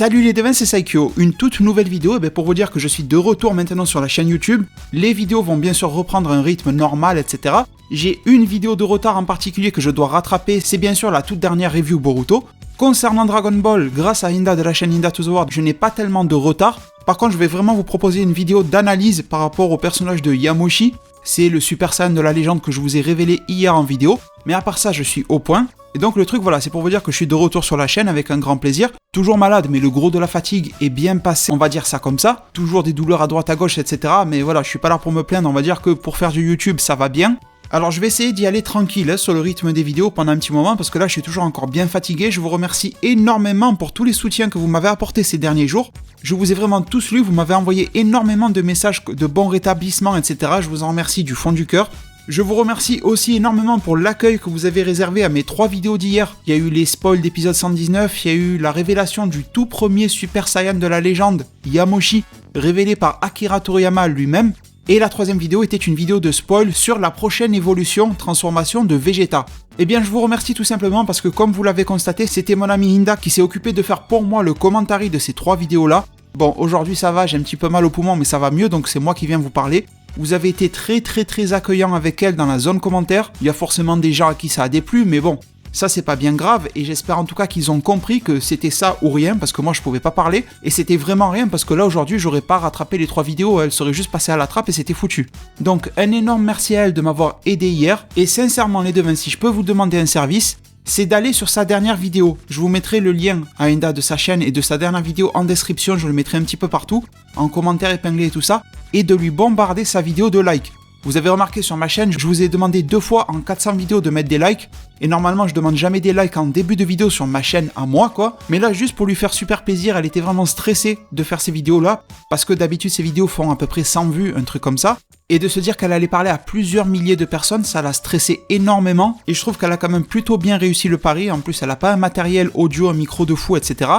Salut les devins, c'est Saikyo, une toute nouvelle vidéo pour vous dire que je suis de retour maintenant sur la chaîne YouTube. Les vidéos vont bien sûr reprendre un rythme normal, etc. J'ai une vidéo de retard en particulier que je dois rattraper, c'est bien sûr la toute dernière review Boruto. Concernant Dragon Ball, grâce à Inda de la chaîne Inda to the World, je n'ai pas tellement de retard. Par contre, je vais vraiment vous proposer une vidéo d'analyse par rapport au personnage de Yamoshi. C'est le Super Saiyan de la légende que je vous ai révélé hier en vidéo. Mais à part ça, je suis au point. Et donc le truc, voilà, c'est pour vous dire que je suis de retour sur la chaîne avec un grand plaisir. Toujours malade, mais le gros de la fatigue est bien passé, on va dire ça comme ça. Toujours des douleurs à droite à gauche, etc. Mais voilà, je suis pas là pour me plaindre, on va dire que pour faire du YouTube, ça va bien. Alors je vais essayer d'y aller tranquille sur le rythme des vidéos pendant un petit moment parce que là je suis toujours encore bien fatigué. Je vous remercie énormément pour tous les soutiens que vous m'avez apportés ces derniers jours. Je vous ai vraiment tous lus, vous m'avez envoyé énormément de messages de bon rétablissement, etc. Je vous en remercie du fond du cœur. Je vous remercie aussi énormément pour l'accueil que vous avez réservé à mes 3 vidéos d'hier. Il y a eu les spoils d'épisode 119, il y a eu la révélation du tout premier Super Saiyan de la légende, Yamoshi, révélé par Akira Toriyama lui-même. Et la 3e vidéo était une vidéo de spoil sur la prochaine évolution, transformation de Vegeta. Eh bien je vous remercie tout simplement parce que comme vous l'avez constaté, c'était mon ami Inda qui s'est occupé de faire pour moi le commentary de ces 3 vidéos là. Bon, aujourd'hui ça va, j'ai un petit peu mal au poumon mais ça va mieux donc c'est moi qui viens vous parler. Vous avez été très accueillant avec elle dans la zone commentaire. Il y a forcément des gens à qui ça a déplu mais bon, ça c'est pas bien grave et j'espère en tout cas qu'ils ont compris que c'était ça ou rien parce que moi je pouvais pas parler et c'était vraiment rien parce que là aujourd'hui j'aurais pas rattrapé les 3 vidéos, elles seraient juste passées à la trappe et c'était foutu. Donc un énorme merci à elle de m'avoir aidé hier et sincèrement les devins, si je peux vous demander un service, c'est d'aller sur sa dernière vidéo. Je vous mettrai le lien à Inda de sa chaîne et de sa dernière vidéo en description, je le mettrai un petit peu partout, en commentaire épinglé et tout ça, et de lui bombarder sa vidéo de likes. Vous avez remarqué sur ma chaîne, je vous ai demandé 2 fois en 400 vidéos de mettre des likes, et normalement je demande jamais des likes en début de vidéo sur ma chaîne à moi quoi, mais là juste pour lui faire super plaisir, elle était vraiment stressée de faire ces vidéos là, parce que d'habitude ces vidéos font à peu près 100 vues, un truc comme ça, et de se dire qu'elle allait parler à plusieurs milliers de personnes, ça l'a stressée énormément, et je trouve qu'elle a quand même plutôt bien réussi le pari, en plus elle a pas un matériel audio, un micro de fou, etc.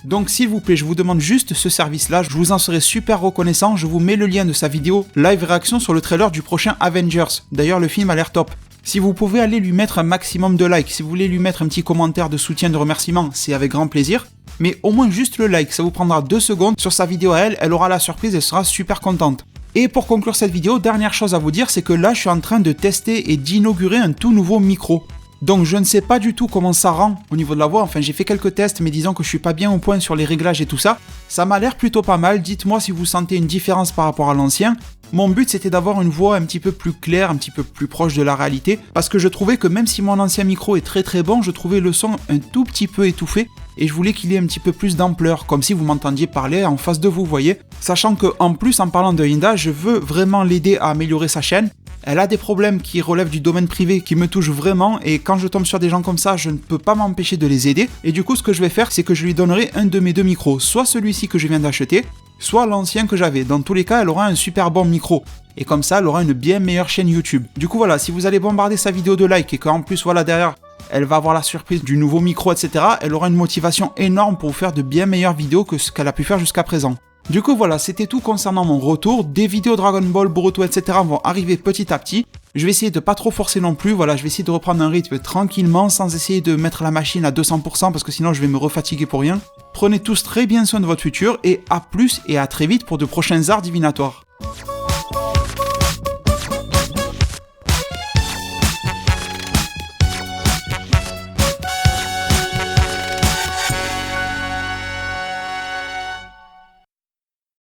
Donc s'il vous plaît, je vous demande juste ce service-là, je vous en serai super reconnaissant, je vous mets le lien de sa vidéo live réaction sur le trailer du prochain Avengers. D'ailleurs le film a l'air top. Si vous pouvez aller lui mettre un maximum de likes, si vous voulez lui mettre un petit commentaire de soutien, de remerciement, c'est avec grand plaisir. Mais au moins juste le like, ça vous prendra 2 secondes sur sa vidéo à elle, elle aura la surprise, elle sera super contente. Et pour conclure cette vidéo, dernière chose à vous dire, c'est que là je suis en train de tester et d'inaugurer un tout nouveau micro. Donc je ne sais pas du tout comment ça rend au niveau de la voix, enfin j'ai fait quelques tests mais disons que je suis pas bien au point sur les réglages et tout ça. Ça m'a l'air plutôt pas mal, dites-moi si vous sentez une différence par rapport à l'ancien. Mon but c'était d'avoir une voix un petit peu plus claire, un petit peu plus proche de la réalité, parce que je trouvais que même si mon ancien micro est très bon, je trouvais le son un tout petit peu étouffé, et je voulais qu'il ait un petit peu plus d'ampleur, comme si vous m'entendiez parler en face de vous, voyez. Sachant que en plus, en parlant de Inda, je veux vraiment l'aider à améliorer sa chaîne. Elle a des problèmes qui relèvent du domaine privé qui me touchent vraiment et quand je tombe sur des gens comme ça, je ne peux pas m'empêcher de les aider. Et du coup, ce que je vais faire, c'est que je lui donnerai un de mes 2 micros, soit celui-ci que je viens d'acheter, soit l'ancien que j'avais. Dans tous les cas, elle aura un super bon micro. Et comme ça, elle aura une bien meilleure chaîne YouTube. Du coup, voilà, si vous allez bombarder sa vidéo de like et qu'en plus, voilà, derrière, elle va avoir la surprise du nouveau micro, etc., elle aura une motivation énorme pour vous faire de bien meilleures vidéos que ce qu'elle a pu faire jusqu'à présent. Du coup voilà, c'était tout concernant mon retour, des vidéos Dragon Ball, Boruto, etc. vont arriver petit à petit. Je vais essayer de pas trop forcer non plus, voilà, je vais essayer de reprendre un rythme tranquillement, sans essayer de mettre la machine à 200% parce que sinon je vais me refatiguer pour rien. Prenez tous très bien soin de votre futur et à plus et à très vite pour de prochains arts divinatoires.